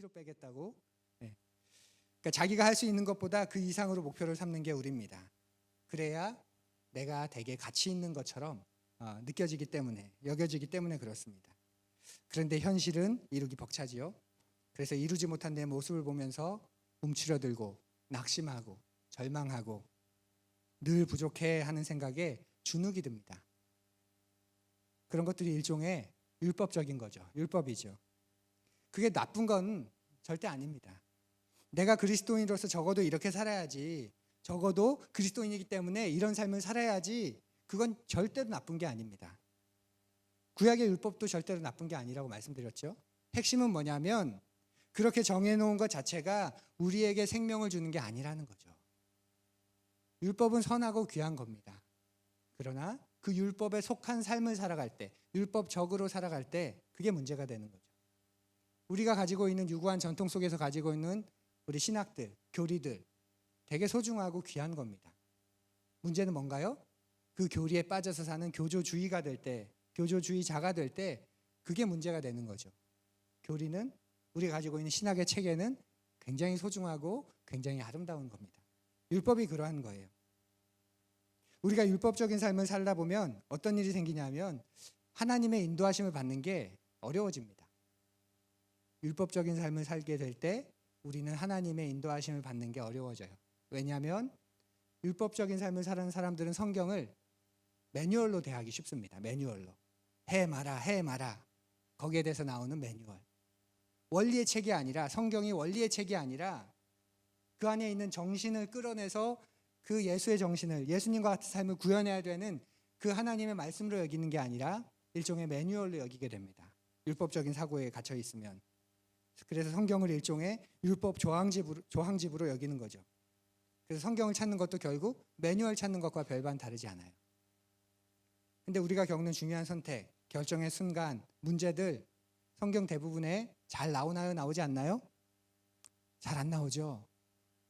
10kg 빼겠다고. 그러니까 자기가 할 수 있는 것보다 그 이상으로 목표를 삼는 게 우리입니다. 그래야 내가 되게 가치 있는 것처럼 느껴지기 때문에, 여겨지기 때문에 그렇습니다. 그런데 현실은 이루기 벅차지요. 그래서 이루지 못한 내 모습을 보면서 움츠러들고 낙심하고 절망하고 늘 부족해 하는 생각에 주눅이 듭니다. 그런 것들이 일종의 율법적인 거죠. 율법이죠. 그게 나쁜 건 절대 아닙니다. 내가 그리스도인으로서 적어도 이렇게 살아야지, 적어도 그리스도인이기 때문에 이런 삶을 살아야지, 그건 절대로 나쁜 게 아닙니다. 구약의 율법도 절대로 나쁜 게 아니라고 말씀드렸죠. 핵심은 뭐냐면 그렇게 정해놓은 것 자체가 우리에게 생명을 주는 게 아니라는 거죠. 율법은 선하고 귀한 겁니다. 그러나 그 율법에 속한 삶을 살아갈 때, 율법적으로 살아갈 때 그게 문제가 되는 거죠. 우리가 가지고 있는 유구한 전통 속에서 가지고 있는 우리 신학들, 교리들 되게 소중하고 귀한 겁니다. 문제는 뭔가요? 그 교리에 빠져서 사는 교조주의가 될 때, 교조주의자가 될 때 그게 문제가 되는 거죠. 교리는, 우리가 가지고 있는 신학의 체계는 굉장히 소중하고 굉장히 아름다운 겁니다. 율법이 그러한 거예요. 우리가 율법적인 삶을 살다 보면 어떤 일이 생기냐면 하나님의 인도하심을 받는 게 어려워집니다. 율법적인 삶을 살게 될 때 우리는 하나님의 인도하심을 받는 게 어려워져요. 왜냐하면 율법적인 삶을 사는 사람들은 성경을 매뉴얼로 대하기 쉽습니다. 매뉴얼로. 해 마라, 해 마라. 거기에 대해서 나오는 매뉴얼. 원리의 책이 아니라, 성경이 원리의 책이 아니라 그 안에 있는 정신을 끌어내서 그 예수의 정신을, 예수님과 같은 삶을 구현해야 되는 그 하나님의 말씀으로 여기는 게 아니라 일종의 매뉴얼로 여기게 됩니다. 율법적인 사고에 갇혀 있으면. 그래서 성경을 일종의 율법 조항집으로 여기는 거죠. 그래서 성경을 찾는 것도 결국 매뉴얼 찾는 것과 별반 다르지 않아요. 근데 우리가 겪는 중요한 선택, 결정의 순간, 문제들 성경 대부분에 잘 나오나요? 나오지 않나요? 잘 안 나오죠.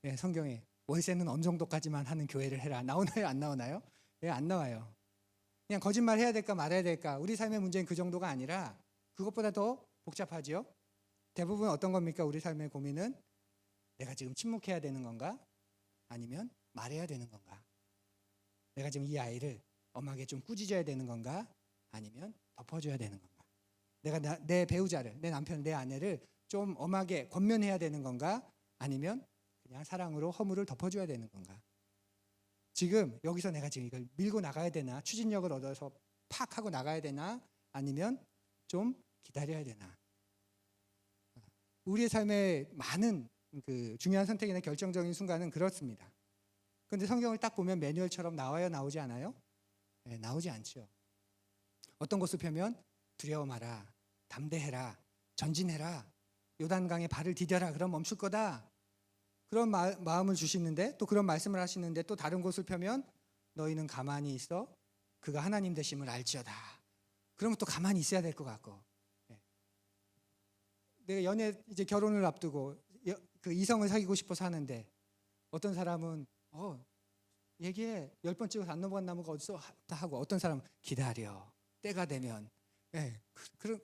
네, 성경에 월세는 어느 정도까지만 하는 교회를 해라. 나오나요? 안 나오나요? 네, 안 나와요. 그냥 거짓말 해야 될까 말아야 될까? 우리 삶의 문제는 그 정도가 아니라 그것보다 더 복잡하죠. 대부분 어떤 겁니까? 우리 삶의 고민은 내가 지금 침묵해야 되는 건가? 아니면 말해야 되는 건가? 내가 지금 이 아이를 엄하게 좀 꾸짖어야 되는 건가? 아니면 덮어줘야 되는 건가? 내가 내 배우자를, 내 남편을, 내 아내를 좀 엄하게 권면해야 되는 건가? 아니면 그냥 사랑으로 허물을 덮어줘야 되는 건가? 지금 여기서 내가 지금 이걸 밀고 나가야 되나? 추진력을 얻어서 팍 하고 나가야 되나? 아니면 좀 기다려야 되나? 우리의 삶의 많은 그 중요한 선택이나 결정적인 순간은 그렇습니다. 그런데 성경을 딱 보면 매뉴얼처럼 나와요? 나오지 않아요? 네, 나오지 않죠. 어떤 것을 펴면 두려워 마라, 담대해라, 전진해라, 요단강에 발을 디뎌라, 그럼 멈출 거다. 그런 마음을 주시는데, 또 그런 말씀을 하시는데, 또 다른 곳을 펴면 너희는 가만히 있어 그가 하나님 되심을 알지어다. 그러면 또 가만히 있어야 될 것 같고, 내가 연애 이제 결혼을 앞두고 그 이성을 사귀고 싶어서 하는데 어떤 사람은 얘기해 10번 찍어서 안 넘어간 나무가 어디서 하고, 어떤 사람은 기다려 때가 되면.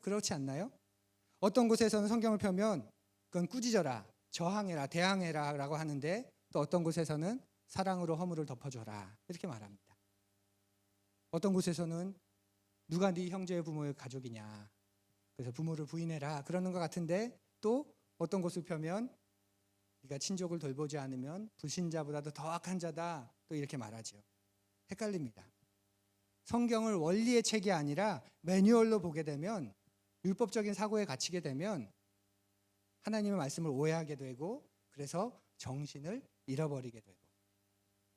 그렇지 않나요? 어떤 곳에서는 성경을 펴면 그건 꾸짖어라, 저항해라, 대항해라 라고 하는데, 또 어떤 곳에서는 사랑으로 허물을 덮어줘라 이렇게 말합니다. 어떤 곳에서는 누가 네 형제의 부모의 가족이냐, 그래서 부모를 부인해라 그러는 것 같은데, 또 어떤 곳을 펴면 네가 친족을 돌보지 않으면 불신자보다도 더 악한 자다, 또 이렇게 말하죠. 헷갈립니다. 성경을 원리의 책이 아니라 매뉴얼로 보게 되면, 율법적인 사고에 갇히게 되면 하나님의 말씀을 오해하게 되고, 그래서 정신을 잃어버리게 되고,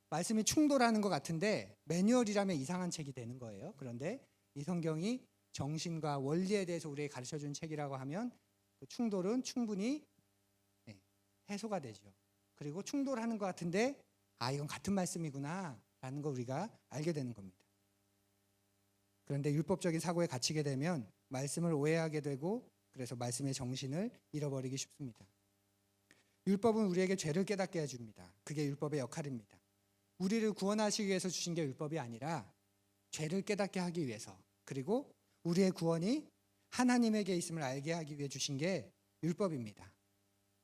말씀이 충돌하는 것 같은데 매뉴얼이라면 이상한 책이 되는 거예요. 그런데 이 성경이 정신과 원리에 대해서 우리에게 가르쳐준 책이라고 하면 그 충돌은 충분히 해소가 되죠. 그리고 충돌하는 것 같은데 이건 같은 말씀이구나 라는 걸 우리가 알게 되는 겁니다. 그런데 율법적인 사고에 갇히게 되면 말씀을 오해하게 되고, 그래서 말씀의 정신을 잃어버리기 쉽습니다. 율법은 우리에게 죄를 깨닫게 해줍니다. 그게 율법의 역할입니다. 우리를 구원하시기 위해서 주신 게 율법이 아니라 죄를 깨닫게 하기 위해서, 그리고 우리의 구원이 하나님에게 있음을 알게 하기 위해 주신 게 율법입니다.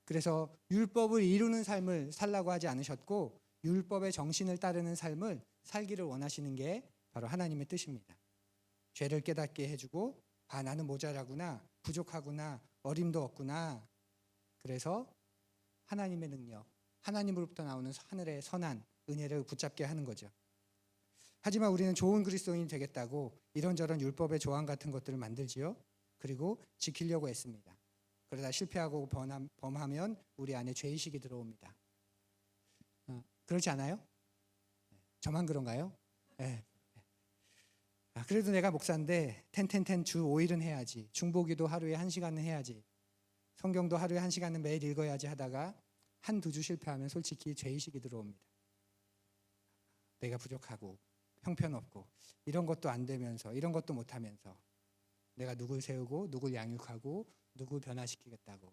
그래서 율법을 이루는 삶을 살라고 하지 않으셨고 율법의 정신을 따르는 삶을 살기를 원하시는 게 바로 하나님의 뜻입니다. 죄를 깨닫게 해주고 나는 모자라구나, 부족하구나, 어림도 없구나. 그래서 하나님의 능력, 하나님으로부터 나오는 하늘의 선한 은혜를 붙잡게 하는 거죠. 하지만 우리는 좋은 그리스도인이 되겠다고 이런저런 율법의 조항 같은 것들을 만들지요. 그리고 지키려고 했습니다. 그러다 실패하고 범하면 우리 안에 죄의식이 들어옵니다. 그렇지 않아요? 저만 그런가요? 네. 그래도 내가 목사인데 주 5일은 해야지, 중보기도 하루에 1시간은 해야지, 성경도 하루에 1시간은 매일 읽어야지 하다가 한두 주 실패하면 솔직히 죄의식이 들어옵니다. 내가 부족하고 형편없고 이런 것도 안 되면서 이런 것도 못하면서 내가 누굴 세우고 누굴 양육하고 누구 변화시키겠다고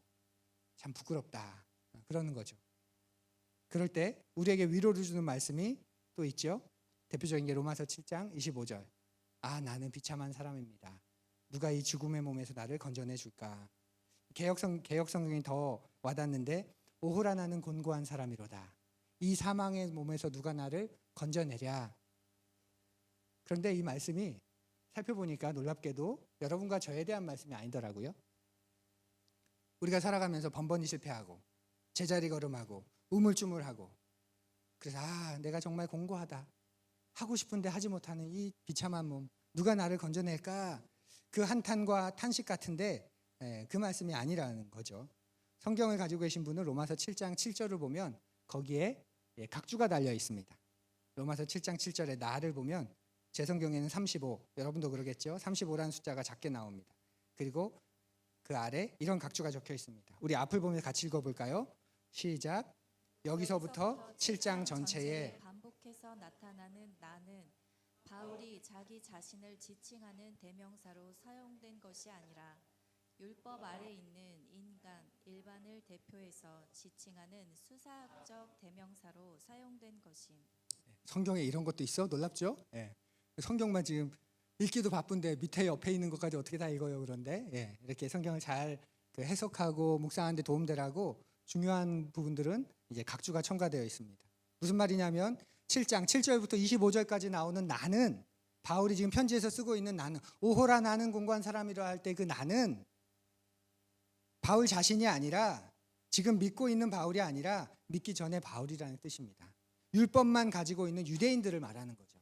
참 부끄럽다, 그러는 거죠. 그럴 때 우리에게 위로를 주는 말씀이 또 있죠. 대표적인 게 로마서 7장 25절. 나는 비참한 사람입니다. 누가 이 죽음의 몸에서 나를 건져내 줄까. 개역 성경이 더 와닿는데 오호라 나는 곤고한 사람이로다. 이 사망의 몸에서 누가 나를 건져내랴. 그런데 이 말씀이 살펴보니까 놀랍게도 여러분과 저에 대한 말씀이 아니더라고요. 우리가 살아가면서 번번이 실패하고 제자리 걸음하고 우물쭈물하고 그래서 내가 정말 공고하다, 하고 싶은데 하지 못하는 이 비참한 몸, 누가 나를 건져낼까, 그 한탄과 탄식 같은데 그 말씀이 아니라는 거죠. 성경을 가지고 계신 분은 로마서 7장 7절을 보면 거기에 각주가 달려 있습니다. 로마서 7장 7절에 나를 보면 제 성경에는 35, 여러분도 그러겠죠. 35라는 숫자가 작게 나옵니다. 그리고 그 아래 이런 각주가 적혀 있습니다. 우리 앞을 보면서 같이 읽어볼까요? 시작. 여기서부터 7장 전체에 반복해서 나타나는 나는 바울이 자기 자신을 지칭하는 대명사로 사용된 것이 아니라 율법 아래 있는 인간 일반을 대표해서 지칭하는 수사학적 대명사로 사용된 것임. 성경에 이런 것도 있어? 놀랍죠? 성경만 지금 읽기도 바쁜데 밑에 옆에 있는 것까지 어떻게 다 읽어요? 그런데 이렇게 성경을 잘 해석하고 묵상하는 데 도움되라고 중요한 부분들은 이제 각주가 첨가되어 있습니다. 무슨 말이냐면 7장 7절부터 25절까지 나오는 나는, 바울이 지금 편지에서 쓰고 있는 나는, 오호라 나는 공고한 사람이라 할 때 그 나는 바울 자신이 아니라, 지금 믿고 있는 바울이 아니라 믿기 전에 바울이라는 뜻입니다. 율법만 가지고 있는 유대인들을 말하는 거죠.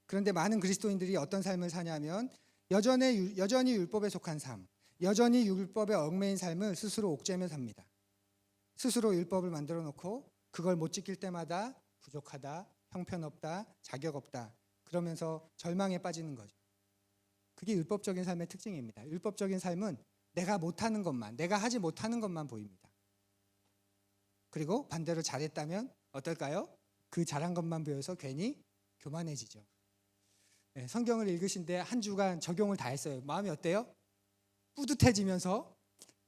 그런데 많은 그리스도인들이 어떤 삶을 사냐면 여전히 율법에 속한 삶, 여전히 율법에 얽매인 삶을 스스로 옥죄며 삽니다. 스스로 율법을 만들어 놓고 그걸 못 지킬 때마다 부족하다, 형편없다, 자격 없다 그러면서 절망에 빠지는 거죠. 그게 율법적인 삶의 특징입니다. 율법적인 삶은 내가 못하는 것만, 내가 하지 못하는 것만 보입니다. 그리고 반대로 잘했다면 어떨까요? 그 잘한 것만 보여서 괜히 교만해지죠. 성경을 읽으신데 한 주간 적용을 다 했어요. 마음이 어때요? 뿌듯해지면서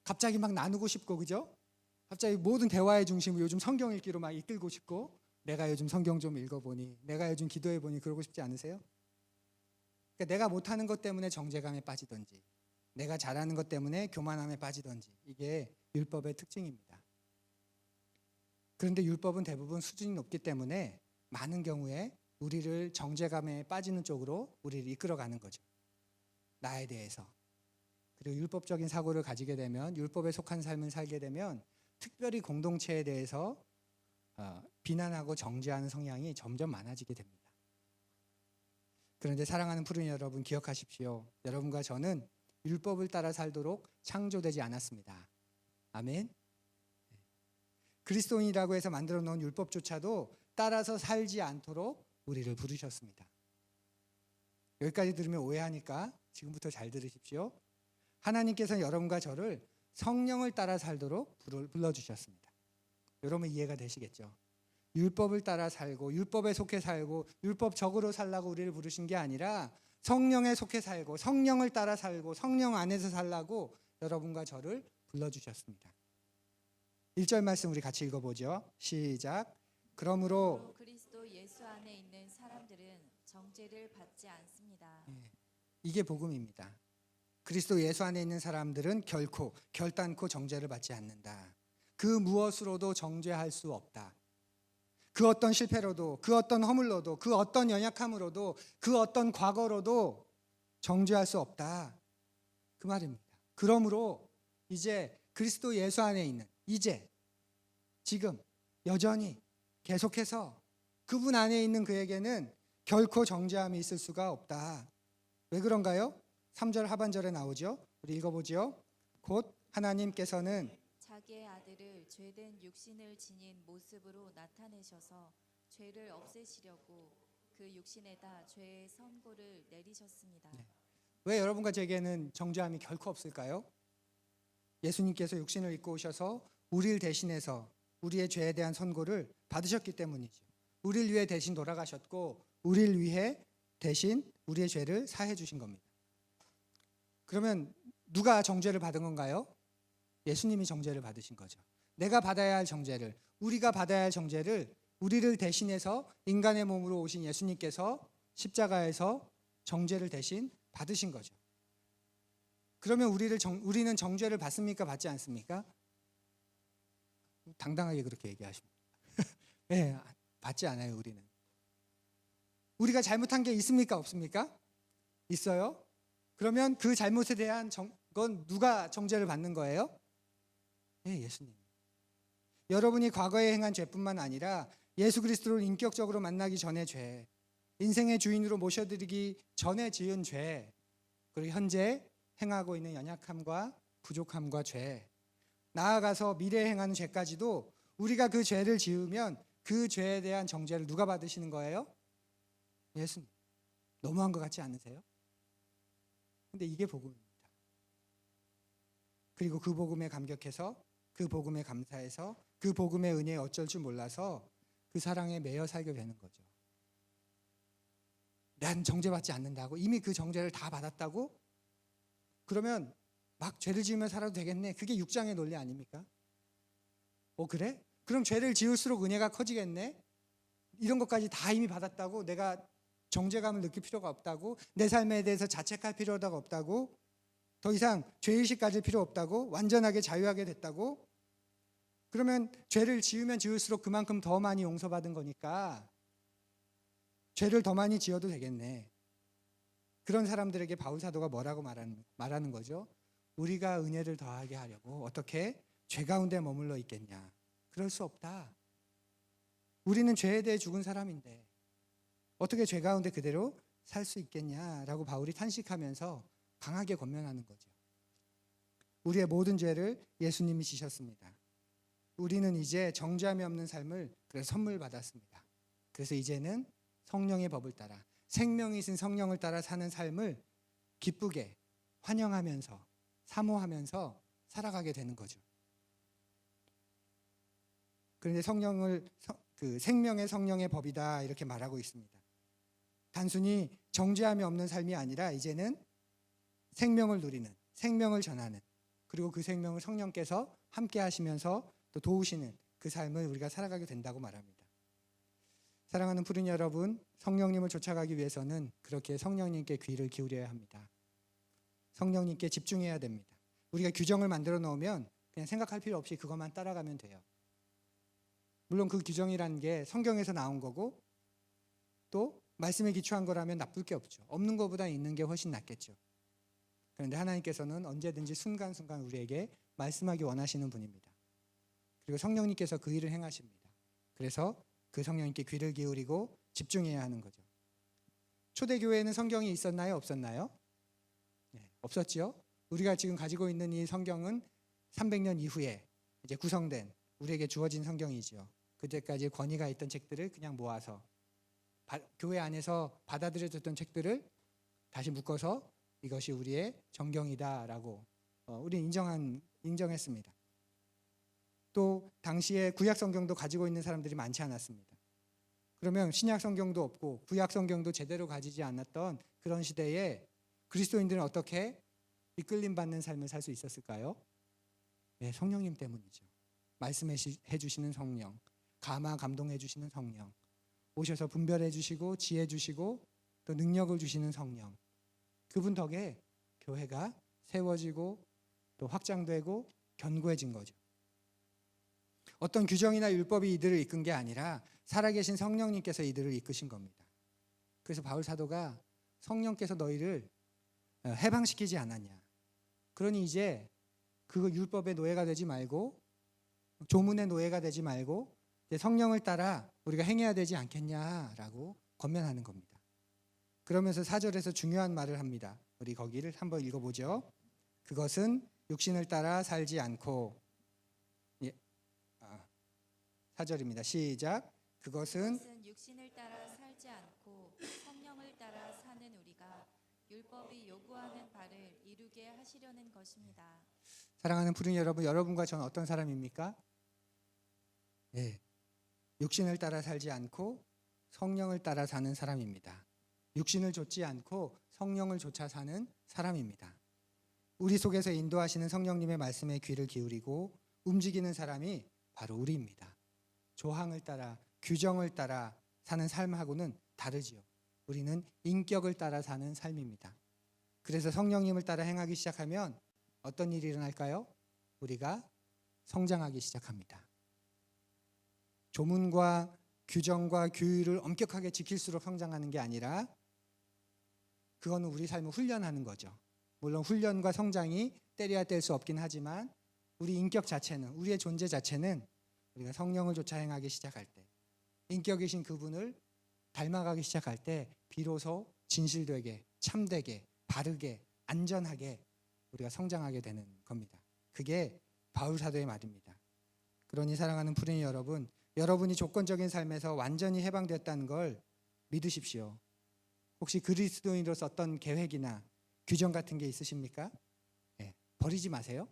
갑자기 막 나누고 싶고, 그죠? 갑자기 모든 대화의 중심을 요즘 성경 읽기로 막 이끌고 싶고, 내가 요즘 성경 좀 읽어보니, 내가 요즘 기도해보니, 그러고 싶지 않으세요? 그러니까 내가 못하는 것 때문에 정죄감에 빠지든지, 내가 잘하는 것 때문에 교만함에 빠지든지, 이게 율법의 특징입니다. 그런데 율법은 대부분 수준이 높기 때문에 많은 경우에 우리를 정죄감에 빠지는 쪽으로 우리를 이끌어가는 거죠. 나에 대해서. 그리고 율법적인 사고를 가지게 되면, 율법에 속한 삶을 살게 되면 특별히 공동체에 대해서 비난하고 정죄하는 성향이 점점 많아지게 됩니다. 그런데 사랑하는 푸른 여러분, 기억하십시오. 여러분과 저는 율법을 따라 살도록 창조되지 않았습니다. 아멘. 그리스도인이라고 해서 만들어 놓은 율법조차도 따라서 살지 않도록 우리를 부르셨습니다. 여기까지 들으면 오해하니까 지금부터 잘 들으십시오. 하나님께서 여러분과 저를 성령을 따라 살도록 불러주셨습니다. 여러분 이해가 되시겠죠? 율법을 따라 살고 율법에 속해 살고 율법적으로 살라고 우리를 부르신 게 아니라 성령에 속해 살고 성령을 따라 살고 성령 안에서 살라고 여러분과 저를 불러주셨습니다. 1절 말씀 우리 같이 읽어보죠. 시작. 그러므로 그리스도 예수 안에 있는 사람들은 정죄를 받지 않습니다. 이게 복음입니다. 그리스도 예수 안에 있는 사람들은 결단코 정죄를 받지 않는다. 그 무엇으로도 정죄할 수 없다. 그 어떤 실패로도, 그 어떤 허물로도, 그 어떤 연약함으로도, 그 어떤 과거로도 정죄할 수 없다. 그 말입니다. 그러므로 이제 그리스도 예수 안에 있는, 이제 지금 여전히 계속해서 그분 안에 있는 그에게는 결코 정죄함이 있을 수가 없다. 왜 그런가요? 3절 하반절에 나오죠. 우리 읽어보죠. 곧 하나님께서는 자기의 아들을 죄된 육신을 지닌 모습으로 나타내셔서 죄를 없애시려고 그 육신에다 죄의 선고를 내리셨습니다. 왜 여러분과 제게는 정죄함이 결코 없을까요? 예수님께서 육신을 입고 오셔서 우리를 대신해서 우리의 죄에 대한 선고를 받으셨기 때문이죠. 우리를 위해 대신 돌아가셨고 우리를 위해 대신 우리의 죄를 사해 주신 겁니다. 그러면 누가 정죄를 받은 건가요? 예수님이 정죄를 받으신 거죠. 내가 받아야 할 정죄를, 우리가 받아야 할 정죄를 우리를 대신해서 인간의 몸으로 오신 예수님께서 십자가에서 정죄를 대신 받으신 거죠. 그러면 우리는 정죄를 받습니까? 받지 않습니까? 당당하게 그렇게 얘기하십니다. 네, 받지 않아요. 우리는. 우리가 잘못한 게 있습니까? 없습니까? 있어요. 그러면 그 잘못에 대한 건 누가 정죄를 받는 거예요? 네, 예수님. 여러분이 과거에 행한 죄뿐만 아니라 예수 그리스도를 인격적으로 만나기 전의 죄, 인생의 주인으로 모셔드리기 전에 지은 죄, 그리고 현재 행하고 있는 연약함과 부족함과 죄, 나아가서 미래에 행하는 죄까지도 우리가 그 죄를 지으면 그 죄에 대한 정죄를 누가 받으시는 거예요? 예수님. 너무한 것 같지 않으세요? 근데 이게 복음입니다. 그리고 그 복음에 감격해서, 그 복음에 감사해서, 그 복음의 은혜에 어쩔 줄 몰라서 그 사랑에 매여 살게 되는 거죠. 난 정죄받지 않는다고? 이미 그 정죄를 다 받았다고? 그러면 막 죄를 지으며 살아도 되겠네. 그게 6장의 논리 아닙니까? 그래? 그럼 죄를 지을수록 은혜가 커지겠네? 이런 것까지 다 이미 받았다고? 내가 정죄감을 느낄 필요가 없다고? 내 삶에 대해서 자책할 필요가 없다고? 더 이상 죄의식 가질 필요 없다고? 완전하게 자유하게 됐다고? 그러면 죄를 지으면 지을수록 그만큼 더 많이 용서받은 거니까 죄를 더 많이 지어도 되겠네. 그런 사람들에게 바울 사도가 뭐라고 말하는 거죠? 우리가 은혜를 더하게 하려고 어떻게 죄 가운데 머물러 있겠냐? 그럴 수 없다. 우리는 죄에 대해 죽은 사람인데 어떻게 죄 가운데 그대로 살 수 있겠냐라고 바울이 탄식하면서 강하게 권면하는 거죠. 우리의 모든 죄를 예수님이 지셨습니다. 우리는 이제 정죄함이 없는 삶을 그래서 선물 받았습니다. 그래서 이제는 성령의 법을 따라 생명이신 성령을 따라 사는 삶을 기쁘게 환영하면서 사모하면서 살아가게 되는 거죠. 그런데 그 생명의 성령의 법이다 이렇게 말하고 있습니다. 단순히 정죄함이 없는 삶이 아니라 이제는 생명을 누리는, 생명을 전하는, 그리고 그 생명을 성령께서 함께 하시면서 또 도우시는 그 삶을 우리가 살아가게 된다고 말합니다. 사랑하는 푸른 여러분, 성령님을 쫓아가기 위해서는 그렇게 성령님께 귀를 기울여야 합니다. 성령님께 집중해야 됩니다. 우리가 규정을 만들어 놓으면 그냥 생각할 필요 없이 그것만 따라가면 돼요. 물론 그 규정이라는 게 성경에서 나온 거고 또 말씀에 기초한 거라면 나쁠 게 없죠. 없는 것보다 있는 게 훨씬 낫겠죠. 그런데 하나님께서는 언제든지 순간순간 우리에게 말씀하기 원하시는 분입니다. 그리고 성령님께서 그 일을 행하십니다. 그래서 그 성령님께 귀를 기울이고 집중해야 하는 거죠. 초대교회에는 성경이 있었나요? 없었나요? 네, 없었죠. 우리가 지금 가지고 있는 이 성경은 300년 이후에 이제 구성된 우리에게 주어진 성경이죠. 그때까지 권위가 있던 책들을 그냥 모아서 교회 안에서 받아들여졌던 책들을 다시 묶어서 이것이 우리의 정경이다라고 우리는 인정했습니다. 또 당시에 구약 성경도 가지고 있는 사람들이 많지 않았습니다. 그러면 신약 성경도 없고 구약 성경도 제대로 가지지 않았던 그런 시대에 그리스도인들은 어떻게 이끌림 받는 삶을 살 수 있었을까요? 네, 성령님 때문이죠. 말씀해 주시는 성령, 감화 감동해 주시는 성령, 오셔서 분별해 주시고 지혜 주시고 또 능력을 주시는 성령, 그분 덕에 교회가 세워지고 또 확장되고 견고해진 거죠. 어떤 규정이나 율법이 이들을 이끈 게 아니라 살아계신 성령님께서 이들을 이끄신 겁니다. 그래서 바울 사도가 성령께서 너희를 해방시키지 않았냐. 그러니 이제 그 율법의 노예가 되지 말고 조문의 노예가 되지 말고 이제 성령을 따라 우리가 행해야 되지 않겠냐라고 권면하는 겁니다. 그러면서 4절에서 중요한 말을 합니다. 우리 거기를 한번 읽어보죠. 그것은 육신을 따라 살지 않고 4절입니다. 시작. 그것은 육신을 따라 살지 않고 성령을 따라 사는 우리가 율법이 요구하는 바를 이루게 하시려는 것입니다. 사랑하는 푸른 여러분, 여러분과 저는 어떤 사람입니까? 네, 육신을 따라 살지 않고 성령을 따라 사는 사람입니다. 육신을 좇지 않고 성령을 좇아 사는 사람입니다. 우리 속에서 인도하시는 성령님의 말씀에 귀를 기울이고 움직이는 사람이 바로 우리입니다. 조항을 따라 규정을 따라 사는 삶하고는 다르지요. 우리는 인격을 따라 사는 삶입니다. 그래서 성령님을 따라 행하기 시작하면 어떤 일이 일어날까요? 우리가 성장하기 시작합니다. 조문과 규정과 규율을 엄격하게 지킬수록 성장하는 게 아니라 그거는 우리 삶을 훈련하는 거죠. 물론 훈련과 성장이 때려야 뗄 수 없긴 하지만 우리 인격 자체는, 우리의 존재 자체는 우리가 성령을 좇아 행하기 시작할 때, 인격이신 그분을 닮아가기 시작할 때 비로소 진실되게, 참되게, 바르게, 안전하게 우리가 성장하게 되는 겁니다. 그게 바울 사도의 말입니다. 그러니 사랑하는 푸른이 여러분, 여러분이 조건적인 삶에서 완전히 해방됐다는 걸 믿으십시오. 혹시 그리스도인으로서 어떤 계획이나 규정 같은 게 있으십니까? 네, 버리지 마세요.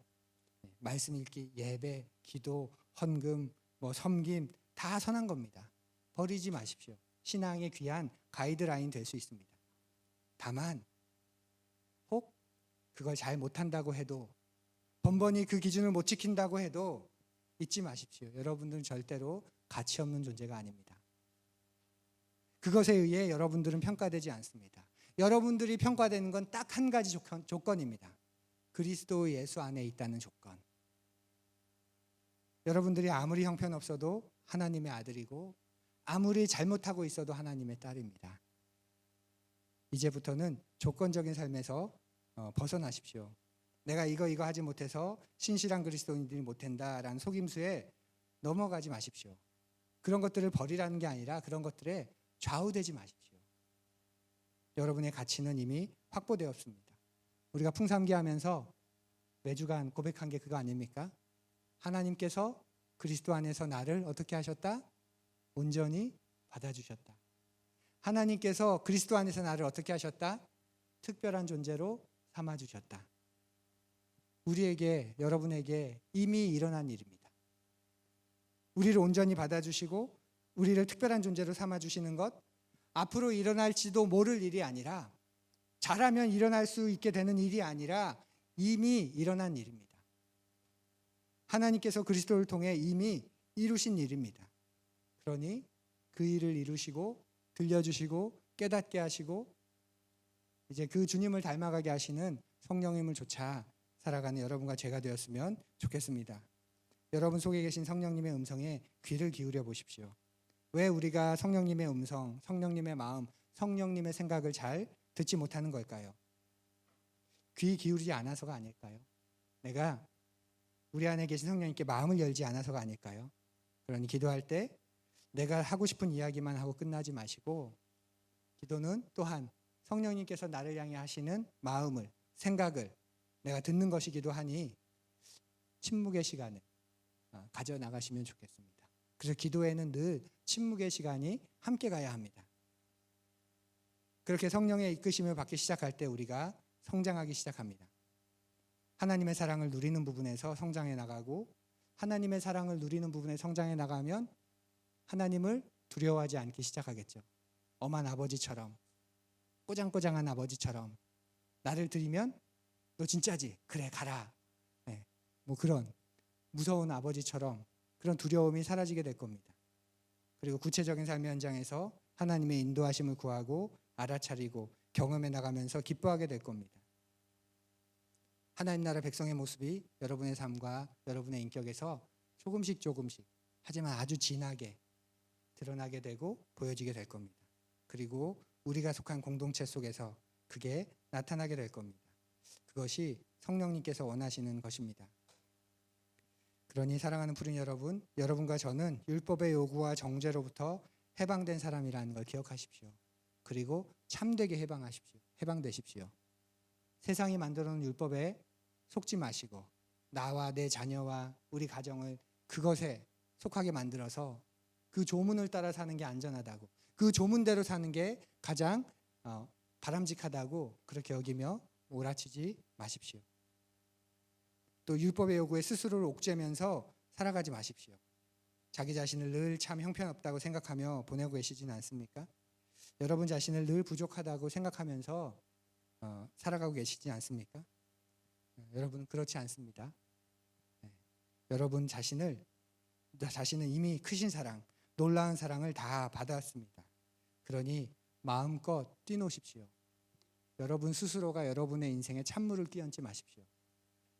네, 말씀 읽기, 예배, 기도, 헌금, 섬김 다 선한 겁니다. 버리지 마십시오. 신앙의 귀한 가이드라인 될 수 있습니다. 다만 혹 그걸 잘 못한다고 해도, 번번이 그 기준을 못 지킨다고 해도 잊지 마십시오. 여러분들은 절대로 가치 없는 존재가 아닙니다. 그것에 의해 여러분들은 평가되지 않습니다. 여러분들이 평가되는 건 딱 한 가지 조건입니다. 그리스도 예수 안에 있다는 조건. 여러분들이 아무리 형편없어도 하나님의 아들이고 아무리 잘못하고 있어도 하나님의 딸입니다. 이제부터는 조건적인 삶에서 벗어나십시오. 내가 이거 하지 못해서 신실한 그리스도인들이 못한다라는 속임수에 넘어가지 마십시오. 그런 것들을 버리라는 게 아니라 그런 것들에 좌우되지 마십시오. 여러분의 가치는 이미 확보되었습니다. 우리가 풍삼기하면서 매주간 고백한 게 그거 아닙니까? 하나님께서 그리스도 안에서 나를 어떻게 하셨다? 온전히 받아주셨다. 하나님께서 그리스도 안에서 나를 어떻게 하셨다? 특별한 존재로 삼아주셨다. 우리에게, 여러분에게 이미 일어난 일입니다. 우리를 온전히 받아주시고 우리를 특별한 존재로 삼아주시는 것, 앞으로 일어날지도 모를 일이 아니라, 잘하면 일어날 수 있게 되는 일이 아니라 이미 일어난 일입니다. 하나님께서 그리스도를 통해 이미 이루신 일입니다. 그러니 그 일을 이루시고 들려주시고 깨닫게 하시고 이제 그 주님을 닮아가게 하시는 성령님을 좇아 살아가는 여러분과 제가 되었으면 좋겠습니다. 여러분 속에 계신 성령님의 음성에 귀를 기울여 보십시오. 왜 우리가 성령님의 음성, 성령님의 마음, 성령님의 생각을 잘 듣지 못하는 걸까요? 귀 기울이지 않아서가 아닐까요? 내가 우리 안에 계신 성령님께 마음을 열지 않아서가 아닐까요? 그러니 기도할 때 내가 하고 싶은 이야기만 하고 끝나지 마시고, 기도는 또한 성령님께서 나를 향해 하시는 마음을, 생각을 내가 듣는 것이기도 하니 침묵의 시간을 가져나가시면 좋겠습니다. 그래서 기도에는 늘 침묵의 시간이 함께 가야 합니다. 그렇게 성령의 이끄심을 받기 시작할 때 우리가 성장하기 시작합니다. 하나님의 사랑을 누리는 부분에서 성장해 나가고, 하나님의 사랑을 누리는 부분에 성장해 나가면 하나님을 두려워하지 않기 시작하겠죠. 엄한 아버지처럼, 꼬장꼬장한 아버지처럼 나를 들이면 너 진짜지? 그래 가라. 네, 그런 무서운 아버지처럼 그런 두려움이 사라지게 될 겁니다. 그리고 구체적인 삶의 현장에서 하나님의 인도하심을 구하고 알아차리고 경험해 나가면서 기뻐하게 될 겁니다. 하나님 나라 백성의 모습이 여러분의 삶과 여러분의 인격에서 조금씩 하지만 아주 진하게 드러나게 되고 보여지게 될 겁니다. 그리고 우리가 속한 공동체 속에서 그게 나타나게 될 겁니다. 그것이 성령님께서 원하시는 것입니다. 그러니 사랑하는 푸른 여러분, 여러분과 저는 율법의 요구와 정죄로부터 해방된 사람이라는 걸 기억하십시오. 그리고 참되게 해방되십시오. 세상이 만들어 놓은 율법에 속지 마시고 나와 내 자녀와 우리 가정을 그것에 속하게 만들어서 그 조문을 따라 사는 게 안전하다고, 그 조문대로 사는 게 가장 바람직하다고 그렇게 여기며 몰아치지 마십시오. 또 율법의 요구에 스스로를 옥죄면서 살아가지 마십시오. 자기 자신을 늘 참 형편없다고 생각하며 보내고 계시지는 않습니까? 여러분 자신을 늘 부족하다고 생각하면서 살아가고 계시지 않습니까? 여러분은 그렇지 않습니다. 여러분 자신은 이미 크신 사랑, 놀라운 사랑을 다 받았습니다. 그러니 마음껏 뛰노십시오. 여러분 스스로가 여러분의 인생에 찬물을 끼얹지 마십시오.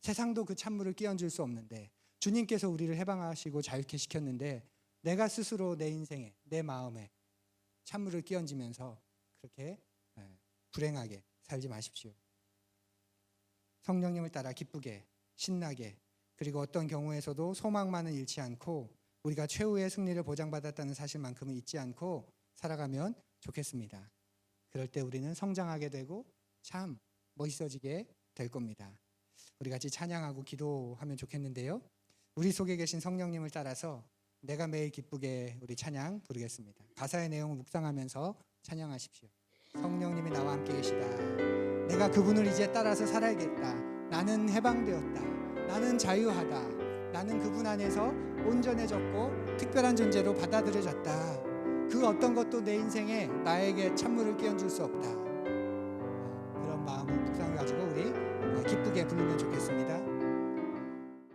세상도 그 찬물을 끼얹을 수 없는데 주님께서 우리를 해방하시고 자유케 시켰는데 내가 스스로 내 인생에, 내 마음에 찬물을 끼얹으면서 그렇게 불행하게 살지 마십시오. 성령님을 따라 기쁘게, 신나게, 그리고 어떤 경우에서도 소망만은 잃지 않고 우리가 최후의 승리를 보장받았다는 사실만큼은 잊지 않고 살아가면 좋겠습니다. 그럴 때 우리는 성장하게 되고 참 멋있어지게 될 겁니다. 우리 같이 찬양하고 기도하면 좋겠는데요. 우리 속에 계신 성령님을 따라서 내가 매일 기쁘게 우리 찬양 부르겠습니다. 가사의 내용을 묵상하면서 찬양하십시오. 성령님이 나와 함께 계시다. 내가 그분을 이제 따라서 살아야겠다. 나는 해방되었다. 나는 자유하다. 나는 그분 안에서 온전해졌고 특별한 존재로 받아들여졌다. 그 어떤 것도 내 인생에 나에게 찬물을 끼얹을 수 없다. 그런 마음을 묵상해 가지고 우리 기쁘게 부르면 좋겠습니다.